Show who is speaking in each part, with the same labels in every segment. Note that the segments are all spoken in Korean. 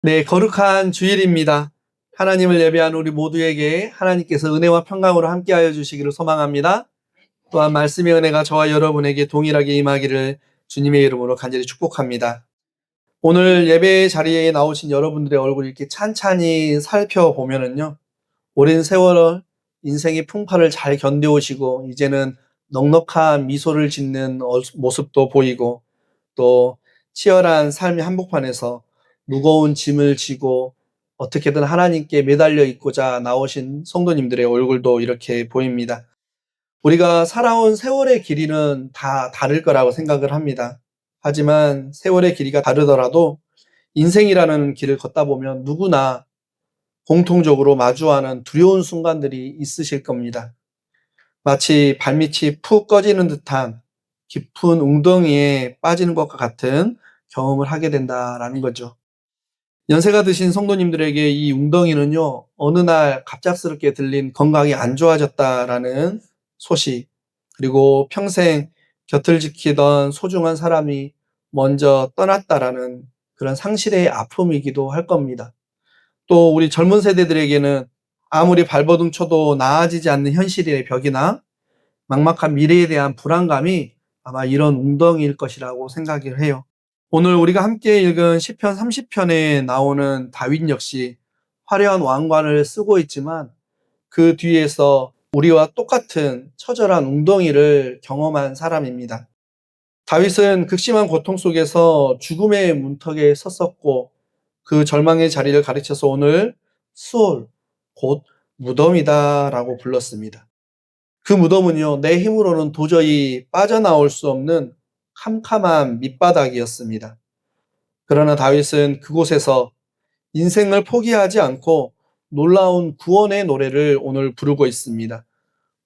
Speaker 1: 네, 거룩한 주일입니다. 하나님을 예배한 우리 모두에게 하나님께서 은혜와 평강으로 함께하여 주시기를 소망합니다. 또한 말씀의 은혜가 저와 여러분에게 동일하게 임하기를 주님의 이름으로 간절히 축복합니다. 오늘 예배 자리에 나오신 여러분들의 얼굴 이렇게 찬찬히 살펴보면은요, 오랜 세월 인생의 풍파를 잘 견뎌오시고 이제는 넉넉한 미소를 짓는 모습도 보이고, 또 치열한 삶의 한복판에서 무거운 짐을 지고 어떻게든 하나님께 매달려 있고자 나오신 성도님들의 얼굴도 이렇게 보입니다. 우리가 살아온 세월의 길이는 다 다를 거라고 생각을 합니다. 하지만 세월의 길이가 다르더라도 인생이라는 길을 걷다 보면 누구나 공통적으로 마주하는 두려운 순간들이 있으실 겁니다. 마치 발밑이 푹 꺼지는 듯한 깊은 웅덩이에 빠지는 것과 같은 경험을 하게 된다라는 거죠. 연세가 드신 성도님들에게 이 웅덩이는요, 어느 날 갑작스럽게 들린 건강이 안 좋아졌다라는 소식, 그리고 평생 곁을 지키던 소중한 사람이 먼저 떠났다라는 그런 상실의 아픔이기도 할 겁니다. 또 우리 젊은 세대들에게는 아무리 발버둥 쳐도 나아지지 않는 현실의 벽이나 막막한 미래에 대한 불안감이 아마 이런 웅덩이일 것이라고 생각을 해요. 오늘 우리가 함께 읽은 시편 30편에 나오는 다윗 역시 화려한 왕관을 쓰고 있지만 그 뒤에서 우리와 똑같은 처절한 웅덩이를 경험한 사람입니다. 다윗은 극심한 고통 속에서 죽음의 문턱에 섰었고 그 절망의 자리를 가르쳐서 오늘 수올, 곧 무덤이다라고 불렀습니다. 그 무덤은요, 내 힘으로는 도저히 빠져나올 수 없는 캄캄한 밑바닥이었습니다. 그러나 다윗은 그곳에서 인생을 포기하지 않고 놀라운 구원의 노래를 오늘 부르고 있습니다.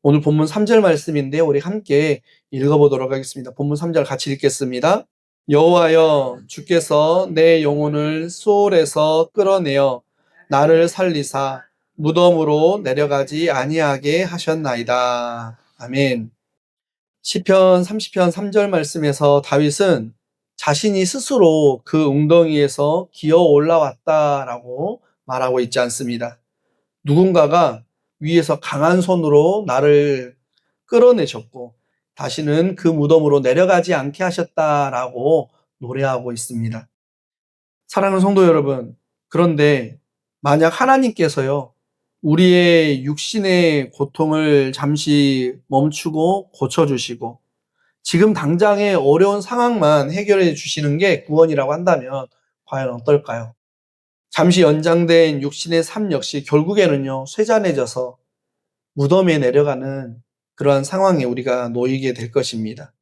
Speaker 1: 오늘 본문 3절 말씀인데 우리 함께 읽어보도록 하겠습니다. 본문 3절 같이 읽겠습니다. 여호와여, 주께서 내 영혼을 수올에서 끌어내어 나를 살리사 무덤으로 내려가지 아니하게 하셨나이다. 아멘. 시편 30편 3절 말씀에서 다윗은 자신이 스스로 그 웅덩이에서 기어 올라왔다라고 말하고 있지 않습니다. 누군가가 위에서 강한 손으로 나를 끌어내셨고 다시는 그 무덤으로 내려가지 않게 하셨다라고 노래하고 있습니다. 사랑하는 성도 여러분, 그런데 만약 하나님께서요, 우리의 육신의 고통을 잠시 멈추고 고쳐주시고 지금 당장의 어려운 상황만 해결해 주시는 게 구원이라고 한다면 과연 어떨까요? 잠시 연장된 육신의 삶 역시 결국에는요, 쇠잔해져서 무덤에 내려가는 그러한 상황에 우리가 놓이게 될 것입니다.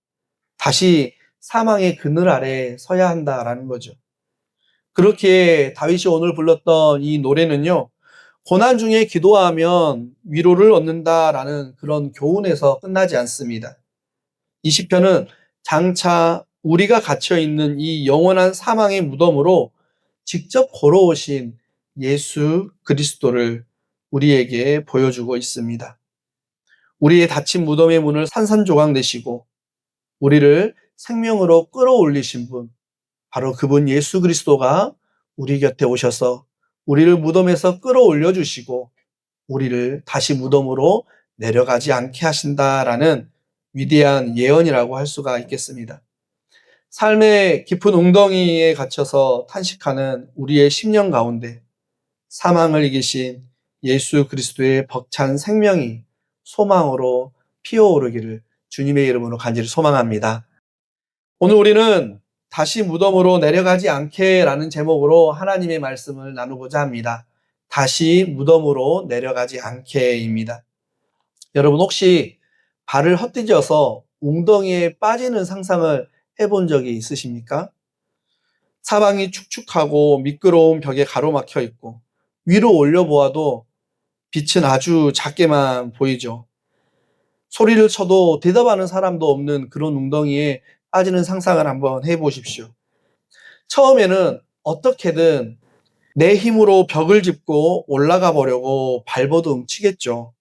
Speaker 1: 다시 사망의 그늘 아래 서야 한다라는 거죠. 그렇게 다윗이 오늘 불렀던 이 노래는요, 고난 중에 기도하면 위로를 얻는다라는 그런 교훈에서 끝나지 않습니다. 이 시편은 장차 우리가 갇혀있는 이 영원한 사망의 무덤으로 직접 걸어오신 예수 그리스도를 우리에게 보여주고 있습니다. 우리의 닫힌 무덤의 문을 산산조각 내시고 우리를 생명으로 끌어올리신 분, 바로 그분 예수 그리스도가 우리 곁에 오셔서 우리를 무덤에서 끌어올려 주시고 우리를 다시 무덤으로 내려가지 않게 하신다라는 위대한 예언이라고 할 수가 있겠습니다. 삶의 깊은 웅덩이에 갇혀서 탄식하는 우리의 심령 가운데 사망을 이기신 예수 그리스도의 벅찬 생명이 소망으로 피어오르기를 주님의 이름으로 간절히 소망합니다. 오늘 우리는 다시 무덤으로 내려가지 않게라는 제목으로 하나님의 말씀을 나누고자 합니다. 다시 무덤으로 내려가지 않게입니다. 여러분 혹시 발을 헛디뎌서 웅덩이에 빠지는 상상을 해본 적이 있으십니까? 사방이 축축하고 미끄러운 벽에 가로막혀 있고 위로 올려보아도 빛은 아주 작게만 보이죠. 소리를 쳐도 대답하는 사람도 없는 그런 웅덩이에 빠지는 상상을 한번 해보십시오. 처음에는 어떻게든 내 힘으로 벽을 짚고 올라가 보려고 발버둥 치겠죠.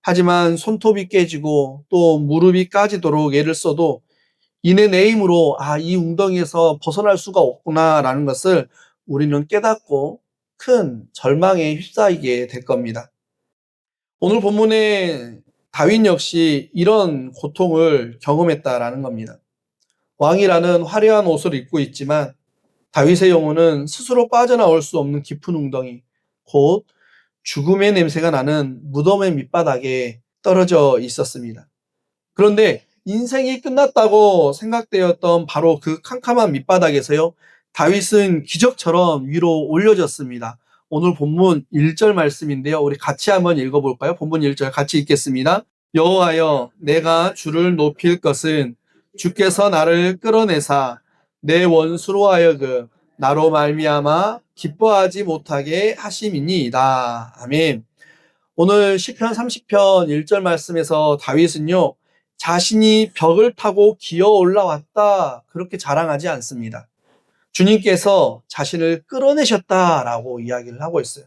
Speaker 1: 하지만 손톱이 깨지고 또 무릎이 까지도록 애를 써도 이내 내 힘으로 이 웅덩이에서 벗어날 수가 없구나라는 것을 우리는 깨닫고 큰 절망에 휩싸이게 될 겁니다. 오늘 본문에 다윗 역시 이런 고통을 경험했다라는 겁니다. 왕이라는 화려한 옷을 입고 있지만 다윗의 영혼은 스스로 빠져나올 수 없는 깊은 웅덩이, 곧 죽음의 냄새가 나는 무덤의 밑바닥에 떨어져 있었습니다. 그런데 인생이 끝났다고 생각되었던 바로 그 캄캄한 밑바닥에서요, 다윗은 기적처럼 위로 올려졌습니다. 오늘 본문 1절 말씀인데요. 우리 같이 한번 읽어볼까요? 본문 1절 같이 읽겠습니다. 여호와여, 내가 주를 높일 것은 주께서 나를 끌어내사 내 원수로 하여금 나로 말미암아 기뻐하지 못하게 하심이니이다. 아멘. 오늘 시편 30편 1절 말씀에서 다윗은요, 자신이 벽을 타고 기어 올라왔다, 그렇게 자랑하지 않습니다. 주님께서 자신을 끌어내셨다라고 이야기를 하고 있어요.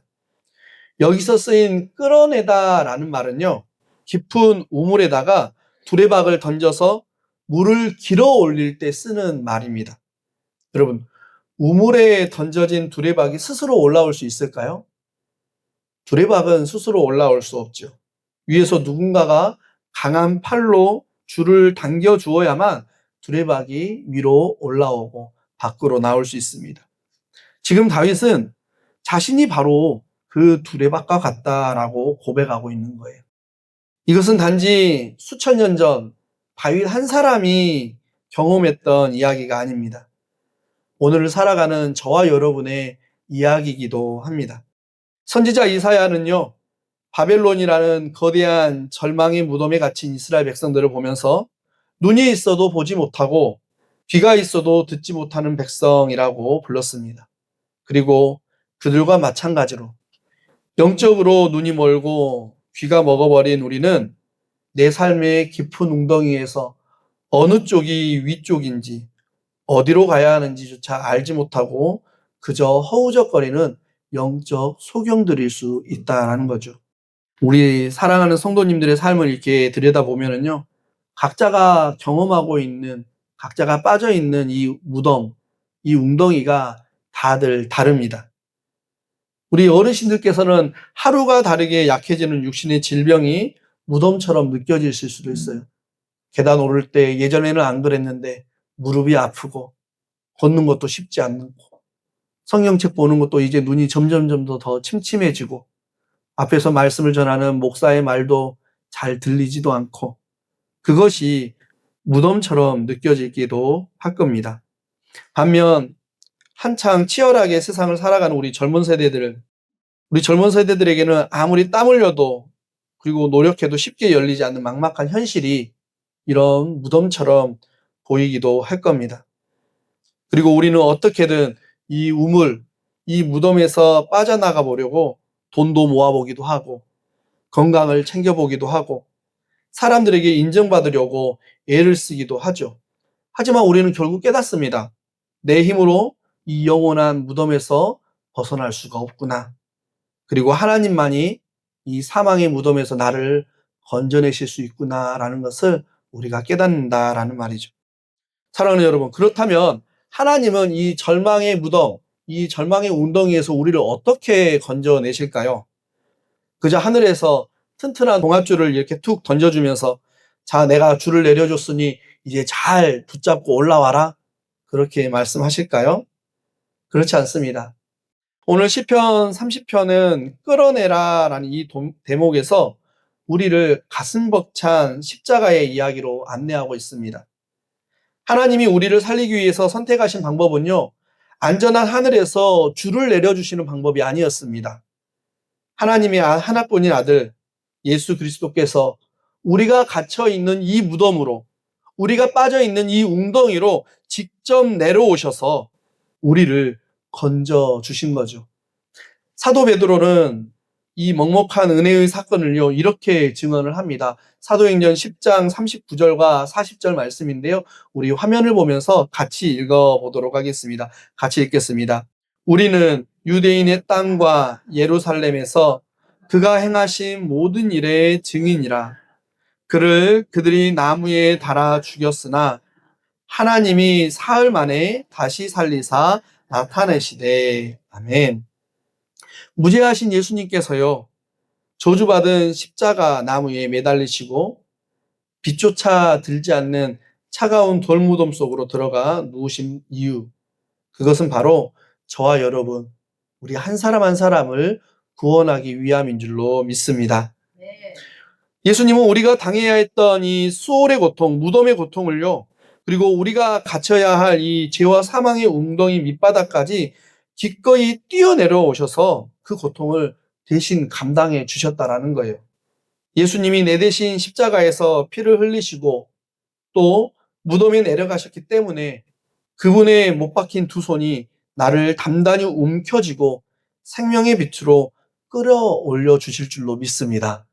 Speaker 1: 여기서 쓰인 끌어내다라는 말은요, 깊은 우물에다가 두레박을 던져서 물을 길어 올릴 때 쓰는 말입니다. 여러분, 우물에 던져진 두레박이 스스로 올라올 수 있을까요? 두레박은 스스로 올라올 수 없죠. 위에서 누군가가 강한 팔로 줄을 당겨 주어야만 두레박이 위로 올라오고 밖으로 나올 수 있습니다. 지금 다윗은 자신이 바로 그 두레박과 같다라고 고백하고 있는 거예요. 이것은 단지 수천 년 전 다윗 한 사람이 경험했던 이야기가 아닙니다. 오늘을 살아가는 저와 여러분의 이야기이기도 합니다. 선지자 이사야는요, 바벨론이라는 거대한 절망의 무덤에 갇힌 이스라엘 백성들을 보면서 눈이 있어도 보지 못하고 귀가 있어도 듣지 못하는 백성이라고 불렀습니다. 그리고 그들과 마찬가지로 영적으로 눈이 멀고 귀가 먹어버린 우리는 내 삶의 깊은 웅덩이에서 어느 쪽이 위쪽인지 어디로 가야 하는지조차 알지 못하고 그저 허우적거리는 영적 소경들일 수 있다는 거죠. 우리 사랑하는 성도님들의 삶을 이렇게 들여다보면요, 각자가 경험하고 있는, 각자가 빠져 있는 이 무덤, 이 웅덩이가 다들 다릅니다. 우리 어르신들께서는 하루가 다르게 약해지는 육신의 질병이 무덤처럼 느껴지실 수도 있어요. 계단 오를 때 예전에는 안 그랬는데 무릎이 아프고 걷는 것도 쉽지 않고 성경책 보는 것도 이제 눈이 점점 더 침침해지고 앞에서 말씀을 전하는 목사의 말도 잘 들리지도 않고 그것이 무덤처럼 느껴지기도 할 겁니다. 반면 한창 치열하게 세상을 살아가는 우리 젊은 세대들에게는 아무리 땀 흘려도 그리고 노력해도 쉽게 열리지 않는 막막한 현실이 이런 무덤처럼 보이기도 할 겁니다. 그리고 우리는 어떻게든 이 우물, 이 무덤에서 빠져나가 보려고 돈도 모아보기도 하고 건강을 챙겨보기도 하고 사람들에게 인정받으려고 애를 쓰기도 하죠. 하지만 우리는 결국 깨닫습니다. 내 힘으로 이 영원한 무덤에서 벗어날 수가 없구나. 그리고 하나님만이 이 사망의 무덤에서 나를 건져내실 수 있구나라는 것을 우리가 깨닫는다라는 말이죠. 사랑하는 여러분, 그렇다면 하나님은 이 절망의 무덤, 이 절망의 웅덩이에서 우리를 어떻게 건져내실까요? 그저 하늘에서 튼튼한 동아줄을 이렇게 툭 던져주면서 자, 내가 줄을 내려줬으니 이제 잘 붙잡고 올라와라. 그렇게 말씀하실까요? 그렇지 않습니다. 오늘 시편 30편은 끌어내라라는 이 대목에서 우리를 가슴 벅찬 십자가의 이야기로 안내하고 있습니다. 하나님이 우리를 살리기 위해서 선택하신 방법은요, 안전한 하늘에서 줄을 내려주시는 방법이 아니었습니다. 하나님의 하나뿐인 아들 예수 그리스도께서 우리가 갇혀있는 이 무덤으로, 우리가 빠져있는 이 웅덩이로 직접 내려오셔서 우리를 건져주신 거죠. 사도 베드로는 이 먹먹한 은혜의 사건을요, 이렇게 증언을 합니다. 사도행전 10장 39절과 40절 말씀인데요. 우리 화면을 보면서 같이 읽어보도록 하겠습니다. 같이 읽겠습니다. 우리는 유대인의 땅과 예루살렘에서 그가 행하신 모든 일의 증인이라. 그를 그들이 나무에 달아 죽였으나 하나님이 사흘 만에 다시 살리사 나타내시되. 아멘. 무죄하신 예수님께서요, 저주받은 십자가 나무에 매달리시고 빛조차 들지 않는 차가운 돌무덤 속으로 들어가 누우신 이유, 그것은 바로 저와 여러분, 우리 한 사람 한 사람을 구원하기 위함인 줄로 믿습니다. 예수님은 우리가 당해야 했던 이 수월의 고통, 무덤의 고통을요, 그리고 우리가 갇혀야 할 이 죄와 사망의 웅덩이 밑바닥까지 기꺼이 뛰어내려 오셔서 그 고통을 대신 감당해 주셨다라는 거예요. 예수님이 내 대신 십자가에서 피를 흘리시고 또 무덤에 내려가셨기 때문에 그분의 못 박힌 두 손이 나를 단단히 움켜쥐고 생명의 빛으로 끌어올려 주실 줄로 믿습니다.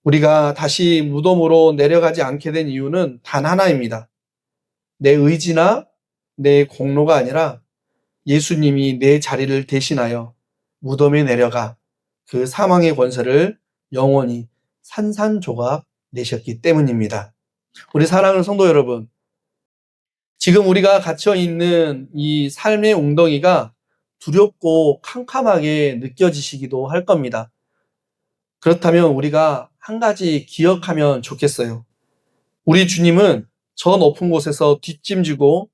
Speaker 1: 우리가 다시 무덤으로 내려가지 않게 된 이유는 단 하나입니다. 내 의지나 내 공로가 아니라 예수님이 내 자리를 대신하여 무덤에 내려가 그 사망의 권세를 영원히 산산조각 내셨기 때문입니다. 우리 사랑하는 성도 여러분, 지금 우리가 갇혀 있는 이 삶의 웅덩이가 두렵고 캄캄하게 느껴지시기도 할 겁니다. 그렇다면 우리가 한 가지 기억하면 좋겠어요. 우리 주님은 저 높은 곳에서 뒷짐지고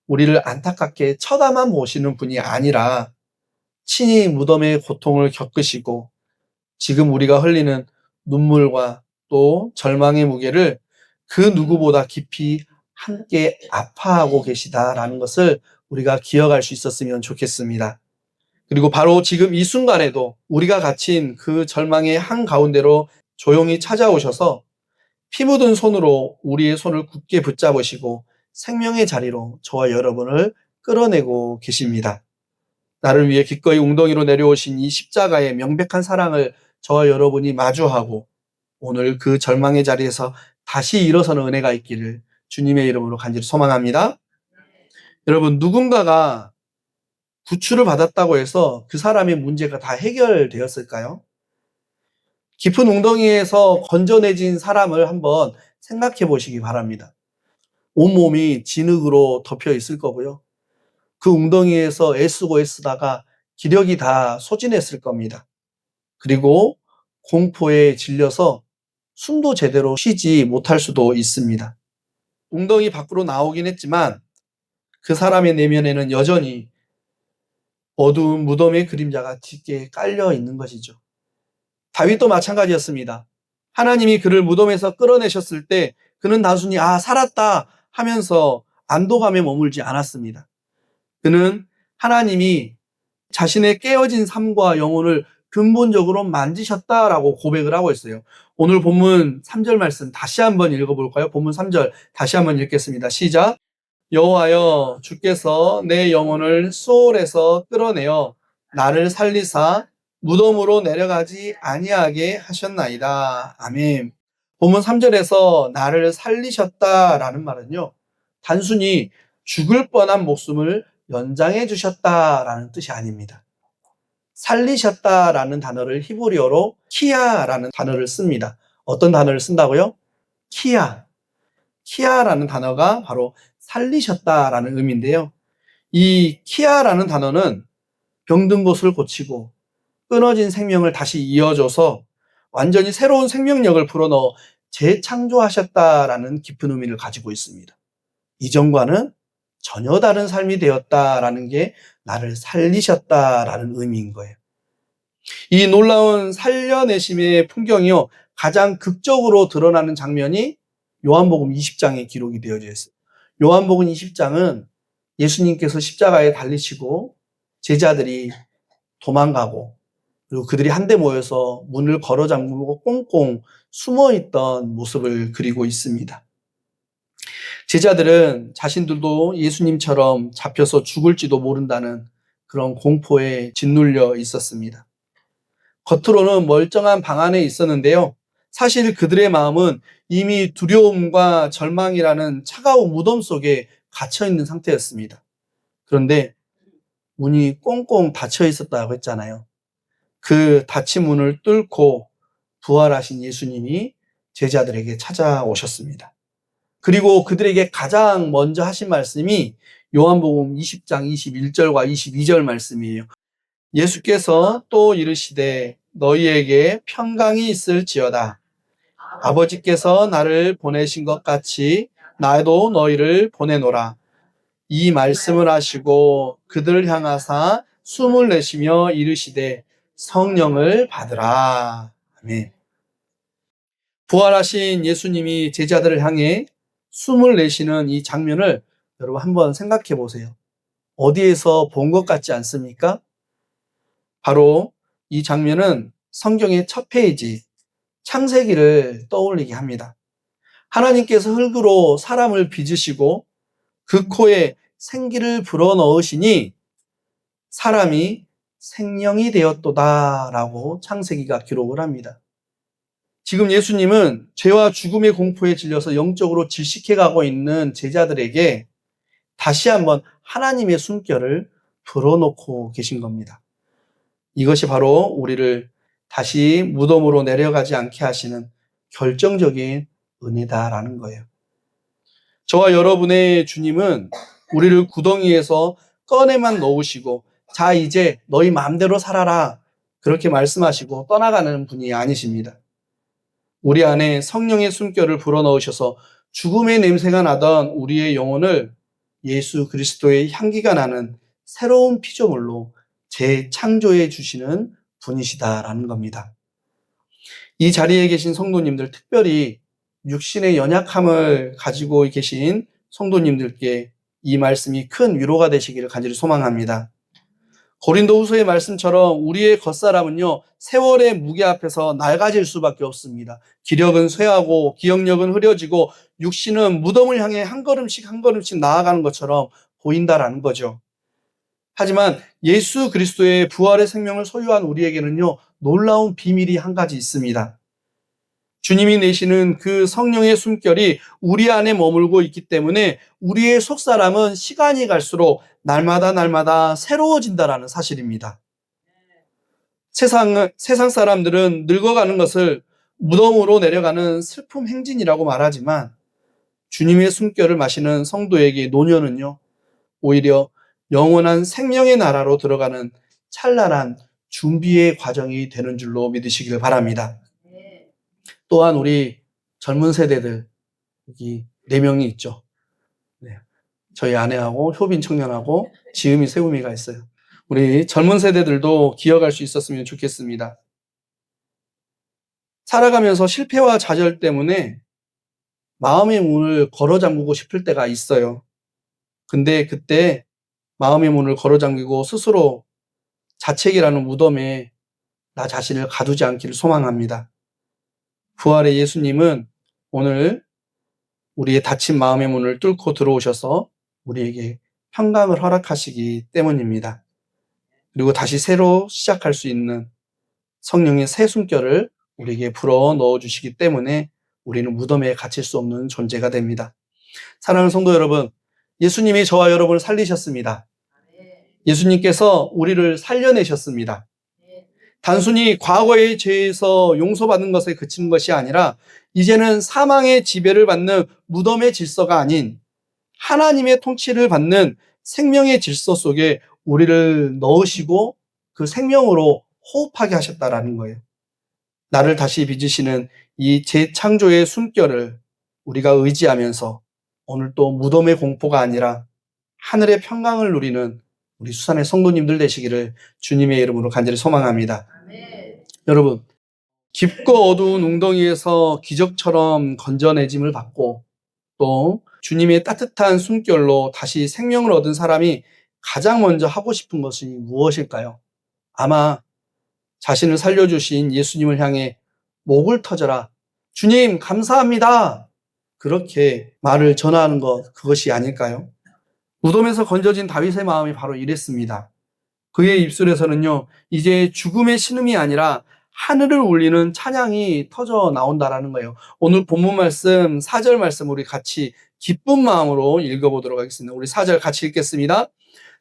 Speaker 1: 우리를 안타깝게 쳐다만 보시는 분이 아니라 친히 무덤의 고통을 겪으시고 지금 우리가 흘리는 눈물과 또 절망의 무게를 그 누구보다 깊이 함께 아파하고 계시다라는 것을 우리가 기억할 수 있었으면 좋겠습니다. 그리고 바로 지금 이 순간에도 우리가 갇힌 그 절망의 한가운데로 조용히 찾아오셔서 피 묻은 손으로 우리의 손을 굳게 붙잡으시고 생명의 자리로 저와 여러분을 끌어내고 계십니다. 나를 위해 기꺼이 웅덩이로 내려오신 이 십자가의 명백한 사랑을 저와 여러분이 마주하고 오늘 그 절망의 자리에서 다시 일어서는 은혜가 있기를 주님의 이름으로 간절히 소망합니다. 여러분, 누군가가 구출을 받았다고 해서 그 사람의 문제가 다 해결되었을까요? 깊은 웅덩이에서 건져내진 사람을 한번 생각해 보시기 바랍니다. 온몸이 진흙으로 덮여 있을 거고요. 그 웅덩이에서 애쓰고 애쓰다가 기력이 다 소진했을 겁니다. 그리고 공포에 질려서 숨도 제대로 쉬지 못할 수도 있습니다. 웅덩이 밖으로 나오긴 했지만 그 사람의 내면에는 여전히 어두운 무덤의 그림자가 짙게 깔려 있는 것이죠. 다윗도 마찬가지였습니다. 하나님이 그를 무덤에서 끌어내셨을 때 그는 단순히 살았다 하면서 안도감에 머물지 않았습니다. 그는 하나님이 자신의 깨어진 삶과 영혼을 근본적으로 만지셨다라고 고백을 하고 있어요. 오늘 본문 3절 말씀 다시 한번 읽어볼까요? 본문 3절 다시 한번 읽겠습니다. 시작. 여호와여, 주께서 내 영혼을 수월에서 끌어내어 나를 살리사 무덤으로 내려가지 아니하게 하셨나이다. 아멘. 본문 3절에서 나를 살리셨다라는 말은요, 단순히 죽을 뻔한 목숨을 연장해 주셨다라는 뜻이 아닙니다. 살리셨다라는 단어를 히브리어로 키아라는 단어를 씁니다. 어떤 단어를 쓴다고요? 키아. 키아라는 단어가 바로 살리셨다라는 의미인데요. 이 키아라는 단어는 병든 곳을 고치고 끊어진 생명을 다시 이어줘서 완전히 새로운 생명력을 불어넣어 재창조하셨다라는 깊은 의미를 가지고 있습니다. 이전과는 전혀 다른 삶이 되었다라는 게 나를 살리셨다라는 의미인 거예요. 이 놀라운 살려내심의 풍경이요, 가장 극적으로 드러나는 장면이 요한복음 20장에 기록이 되어져 있어요. 요한복음 20장은 예수님께서 십자가에 달리시고 제자들이 도망가고 그리고 그들이 한데 모여서 문을 걸어 잠그고 꽁꽁 숨어있던 모습을 그리고 있습니다. 제자들은 자신들도 예수님처럼 잡혀서 죽을지도 모른다는 그런 공포에 짓눌려 있었습니다. 겉으로는 멀쩡한 방 안에 있었는데요. 사실 그들의 마음은 이미 두려움과 절망이라는 차가운 무덤 속에 갇혀 있는 상태였습니다. 그런데 문이 꽁꽁 닫혀 있었다고 했잖아요. 그 닫힌 문을 뚫고 부활하신 예수님이 제자들에게 찾아오셨습니다. 그리고 그들에게 가장 먼저 하신 말씀이 요한복음 20장 21절과 22절 말씀이에요. 예수께서 또 이르시되 너희에게 평강이 있을지어다. 아버지께서 나를 보내신 것 같이 나도 너희를 보내노라. 이 말씀을 하시고 그들을 향하사 숨을 내쉬며 이르시되 성령을 받으라. 아멘. 부활하신 예수님이 제자들을 향해 숨을 내쉬는 이 장면을 여러분 한번 생각해 보세요. 어디에서 본 것 같지 않습니까? 바로 이 장면은 성경의 첫 페이지 창세기를 떠올리게 합니다. 하나님께서 흙으로 사람을 빚으시고 그 코에 생기를 불어넣으시니 사람이 생명이 되었도다라고 창세기가 기록을 합니다. 지금 예수님은 죄와 죽음의 공포에 질려서 영적으로 질식해가고 있는 제자들에게 다시 한번 하나님의 숨결을 불어넣고 계신 겁니다. 이것이 바로 우리를 다시 무덤으로 내려가지 않게 하시는 결정적인 은혜다라는 거예요. 저와 여러분의 주님은 우리를 구덩이에서 꺼내만 넣으시고 자 이제 너희 마음대로 살아라 그렇게 말씀하시고 떠나가는 분이 아니십니다. 우리 안에 성령의 숨결을 불어넣으셔서 죽음의 냄새가 나던 우리의 영혼을 예수 그리스도의 향기가 나는 새로운 피조물로 재창조해 주시는 분이시다라는 겁니다. 이 자리에 계신 성도님들, 특별히 육신의 연약함을 가지고 계신 성도님들께 이 말씀이 큰 위로가 되시기를 간절히 소망합니다. 고린도후서의 말씀처럼 우리의 겉사람은요, 세월의 무게 앞에서 낡아질 수밖에 없습니다. 기력은 쇠하고 기억력은 흐려지고 육신은 무덤을 향해 한 걸음씩 한 걸음씩 나아가는 것처럼 보인다라는 거죠. 하지만 예수 그리스도의 부활의 생명을 소유한 우리에게는요, 놀라운 비밀이 한 가지 있습니다. 주님이 내시는 그 성령의 숨결이 우리 안에 머물고 있기 때문에 우리의 속사람은 시간이 갈수록 날마다 새로워진다라는 사실입니다. 세상 사람들은 늙어가는 것을 무덤으로 내려가는 슬픔 행진이라고 말하지만 주님의 숨결을 마시는 성도에게 노년은요, 오히려 영원한 생명의 나라로 들어가는 찬란한 준비의 과정이 되는 줄로 믿으시길 바랍니다. 또한 우리 젊은 세대들 여기 4명이 있죠. 네. 저희 아내하고 효빈 청년하고 지음이 세우미가 있어요. 우리 젊은 세대들도 기억할 수 있었으면 좋겠습니다. 살아가면서 실패와 좌절 때문에 마음의 문을 걸어 잠그고 싶을 때가 있어요. 근데 그때 마음의 문을 걸어 잠그고 스스로 자책이라는 무덤에 나 자신을 가두지 않기를 소망합니다. 부활의 예수님은 오늘 우리의 닫힌 마음의 문을 뚫고 들어오셔서 우리에게 평강을 허락하시기 때문입니다. 그리고 다시 새로 시작할 수 있는 성령의 새 숨결을 우리에게 불어 넣어주시기 때문에 우리는 무덤에 갇힐 수 없는 존재가 됩니다. 사랑하는 성도 여러분, 예수님이 저와 여러분을 살리셨습니다. 예수님께서 우리를 살려내셨습니다. 단순히 과거의 죄에서 용서받는 것에 그치는 것이 아니라 이제는 사망의 지배를 받는 무덤의 질서가 아닌 하나님의 통치를 받는 생명의 질서 속에 우리를 넣으시고 그 생명으로 호흡하게 하셨다라는 거예요. 나를 다시 빚으시는 이 재창조의 숨결을 우리가 의지하면서 오늘 또 무덤의 공포가 아니라 하늘의 평강을 누리는 우리 수산의 성도님들 되시기를 주님의 이름으로 간절히 소망합니다. 여러분, 깊고 어두운 웅덩이에서 기적처럼 건져내짐을 받고 또 주님의 따뜻한 숨결로 다시 생명을 얻은 사람이 가장 먼저 하고 싶은 것이 무엇일까요? 아마 자신을 살려주신 예수님을 향해 목을 터져라. 주님, 감사합니다. 그렇게 말을 전하는 것, 그것이 아닐까요? 무덤에서 건져진 다윗의 마음이 바로 이랬습니다. 그의 입술에서는요, 이제 죽음의 신음이 아니라 하늘을 울리는 찬양이 터져 나온다라는 거예요. 오늘 본문 말씀, 4절 말씀 우리 같이 기쁜 마음으로 읽어보도록 하겠습니다. 우리 4절 같이 읽겠습니다.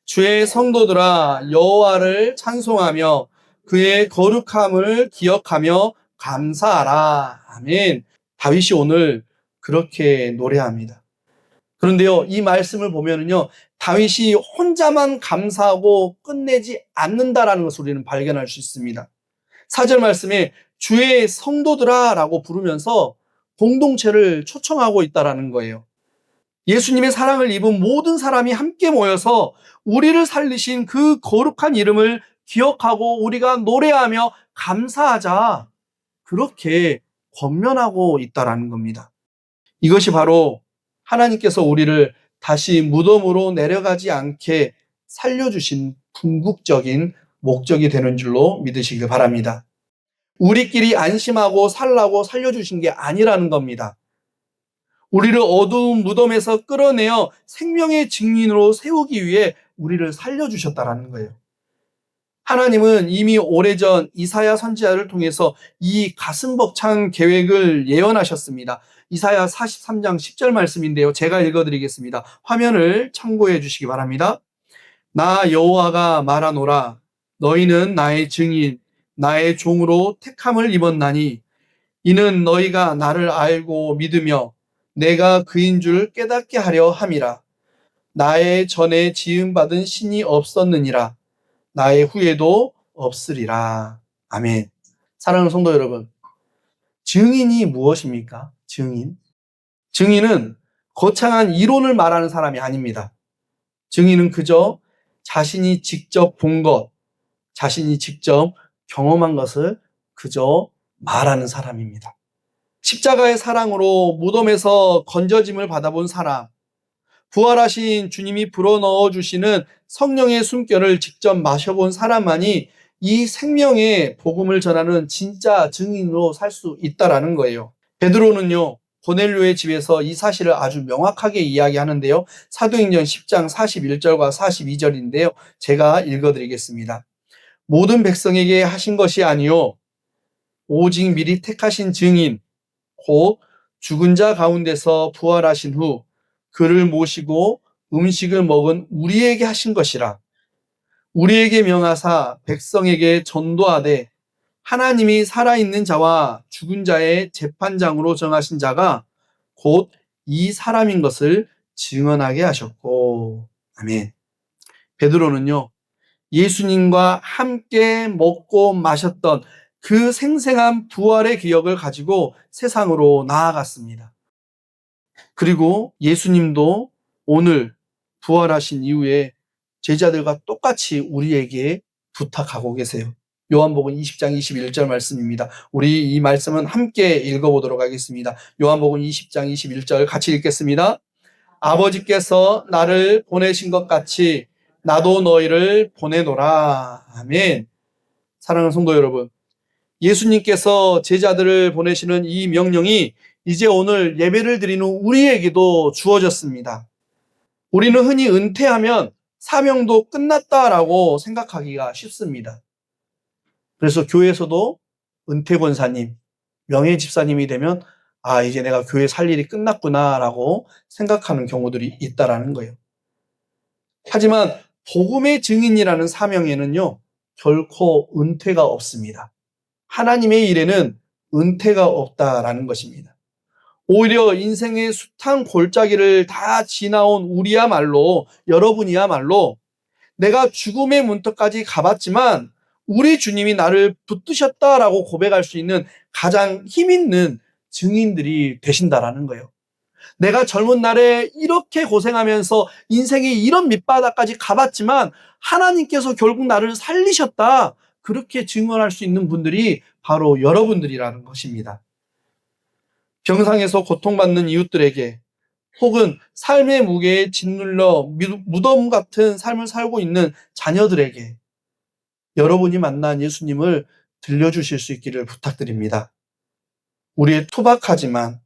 Speaker 1: 주의 성도들아 여호와를 찬송하며 그의 거룩함을 기억하며 감사하라. 아멘. 다윗이 오늘 그렇게 노래합니다. 그런데요, 이 말씀을 보면은요, 다윗이 혼자만 감사하고 끝내지 않는다라는 것을 우리는 발견할 수 있습니다. 4절 말씀에 주의 성도들아 라고 부르면서 공동체를 초청하고 있다라는 거예요. 예수님의 사랑을 입은 모든 사람이 함께 모여서 우리를 살리신 그 거룩한 이름을 기억하고 우리가 노래하며 감사하자, 그렇게 권면하고 있다라는 겁니다. 이것이 바로 하나님께서 우리를 다시 무덤으로 내려가지 않게 살려주신 궁극적인 목적이 되는 줄로 믿으시길 바랍니다. 우리끼리 안심하고 살라고 살려주신 게 아니라는 겁니다. 우리를 어두운 무덤에서 끌어내어 생명의 증인으로 세우기 위해 우리를 살려주셨다라는 거예요. 하나님은 이미 오래전 이사야 선지자를 통해서 이 가슴 벅찬 계획을 예언하셨습니다. 이사야 43장 10절 말씀인데요. 제가 읽어드리겠습니다. 화면을 참고해 주시기 바랍니다. 나 여호와가 말하노라. 너희는 나의 증인, 나의 종으로 택함을 입었나니 이는 너희가 나를 알고 믿으며 내가 그인 줄 깨닫게 하려 함이라. 나의 전에 지음받은 신이 없었느니라. 나의 후에도 없으리라. 아멘. 사랑하는 성도 여러분, 증인이 무엇입니까? 증인. 증인은 거창한 이론을 말하는 사람이 아닙니다. 증인은 그저 자신이 직접 본 것, 자신이 직접 경험한 것을 그저 말하는 사람입니다. 십자가의 사랑으로 무덤에서 건져짐을 받아본 사람, 부활하신 주님이 불어넣어 주시는 성령의 숨결을 직접 마셔본 사람만이 이 생명의 복음을 전하는 진짜 증인으로 살 수 있다라는 거예요. 베드로는요, 고넬료의 집에서 이 사실을 아주 명확하게 이야기하는데요. 사도행전 10장 41절과 42절인데요. 제가 읽어드리겠습니다. 모든 백성에게 하신 것이 아니요 오직 미리 택하신 증인 곧 죽은 자 가운데서 부활하신 후 그를 모시고 음식을 먹은 우리에게 하신 것이라. 우리에게 명하사 백성에게 전도하되 하나님이 살아있는 자와 죽은 자의 재판장으로 정하신 자가 곧 이 사람인 것을 증언하게 하셨고. 아멘. 베드로는요, 예수님과 함께 먹고 마셨던 그 생생한 부활의 기억을 가지고 세상으로 나아갔습니다. 그리고 예수님도 오늘 부활하신 이후에 제자들과 똑같이 우리에게 부탁하고 계세요. 요한복음 20장 21절 말씀입니다. 우리 이 말씀은 함께 읽어보도록 하겠습니다. 요한복음 20장 21절 같이 읽겠습니다. 아버지께서 나를 보내신 것 같이 나도 너희를 보내노라. 아멘. 사랑하는 성도 여러분, 예수님께서 제자들을 보내시는 이 명령이 이제 오늘 예배를 드리는 우리에게도 주어졌습니다. 우리는 흔히 은퇴하면 사명도 끝났다라고 생각하기가 쉽습니다. 그래서 교회에서도 은퇴 권사님, 명예 집사님이 되면 이제 내가 교회 살 일이 끝났구나라고 생각하는 경우들이 있다라는 거예요. 하지만 복음의 증인이라는 사명에는요, 결코 은퇴가 없습니다. 하나님의 일에는 은퇴가 없다라는 것입니다. 오히려 인생의 숱한 골짜기를 다 지나온 우리야말로, 여러분이야말로 내가 죽음의 문턱까지 가봤지만 우리 주님이 나를 붙드셨다라고 고백할 수 있는 가장 힘있는 증인들이 되신다라는 거예요. 내가 젊은 날에 이렇게 고생하면서 인생의 이런 밑바닥까지 가봤지만 하나님께서 결국 나를 살리셨다. 그렇게 증언할 수 있는 분들이 바로 여러분들이라는 것입니다. 병상에서 고통받는 이웃들에게 혹은 삶의 무게에 짓눌려 무덤 같은 삶을 살고 있는 자녀들에게 여러분이 만난 예수님을 들려주실 수 있기를 부탁드립니다. 우리의 투박하지만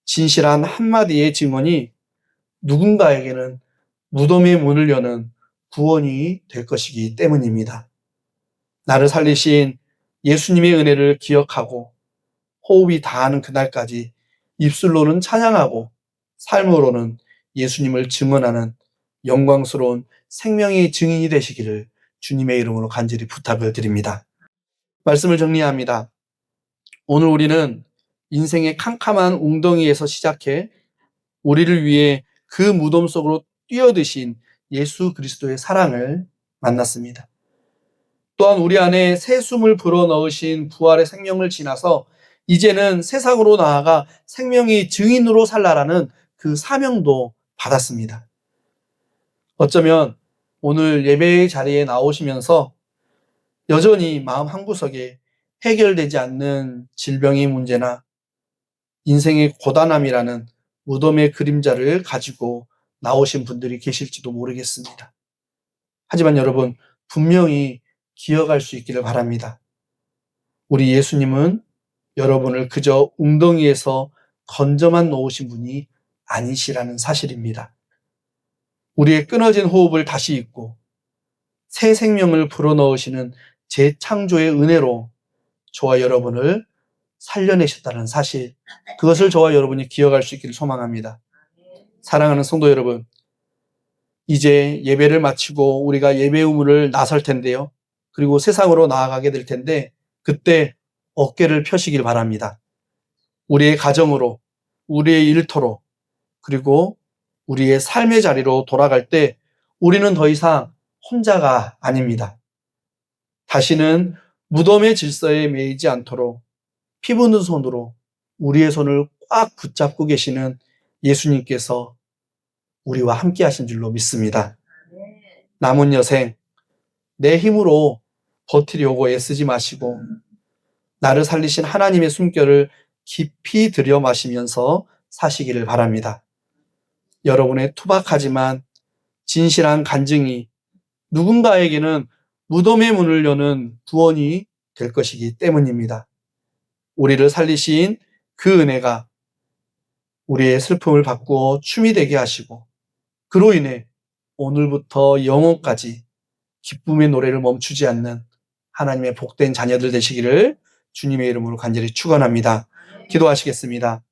Speaker 1: 진실한 한마디의 증언이 누군가에게는 무덤의 문을 여는 구원이 될 것이기 때문입니다. 나를 살리신 예수님의 은혜를 기억하고 호흡이 다하는 그날까지 입술로는 찬양하고 삶으로는 예수님을 증언하는 영광스러운 생명의 증인이 되시기를 주님의 이름으로 간절히 부탁을 드립니다. 말씀을 정리합니다. 오늘 우리는 인생의 캄캄한 웅덩이에서 시작해 우리를 위해 그 무덤 속으로 뛰어드신 예수 그리스도의 사랑을 만났습니다. 또한 우리 안에 새 숨을 불어넣으신 부활의 생명을 지나서 이제는 세상으로 나아가 생명의 증인으로 살라라는 그 사명도 받았습니다. 어쩌면 오늘 예배의 자리에 나오시면서 여전히 마음 한구석에 해결되지 않는 질병의 문제나 인생의 고단함이라는 무덤의 그림자를 가지고 나오신 분들이 계실지도 모르겠습니다. 하지만 여러분, 분명히 기억할 수 있기를 바랍니다. 우리 예수님은 여러분을 그저 웅덩이에서 건져만 놓으신 분이 아니시라는 사실입니다. 우리의 끊어진 호흡을 다시 잇고 새 생명을 불어넣으시는 재창조의 은혜로 저와 여러분을 살려내셨다는 사실, 그것을 저와 여러분이 기억할 수 있기를 소망합니다. 사랑하는 성도 여러분, 이제 예배를 마치고 우리가 예배 의무를 나설 텐데요. 그리고 세상으로 나아가게 될 텐데 그때 어깨를 펴시길 바랍니다. 우리의 가정으로, 우리의 일터로, 그리고 우리의 삶의 자리로 돌아갈 때 우리는 더 이상 혼자가 아닙니다. 다시는 무덤의 질서에 매이지 않도록 피 묻은 손으로 우리의 손을 꽉 붙잡고 계시는 예수님께서 우리와 함께 하신 줄로 믿습니다. 남은 여생 내 힘으로 버티려고 애쓰지 마시고 나를 살리신 하나님의 숨결을 깊이 들여 마시면서 사시기를 바랍니다. 여러분의 투박하지만 진실한 간증이 누군가에게는 무덤의 문을 여는 구원이 될 것이기 때문입니다. 우리를 살리신 그 은혜가 우리의 슬픔을 바꾸어 춤이 되게 하시고 그로 인해 오늘부터 영원까지 기쁨의 노래를 멈추지 않는 하나님의 복된 자녀들 되시기를 주님의 이름으로 간절히 축원합니다. 기도하시겠습니다.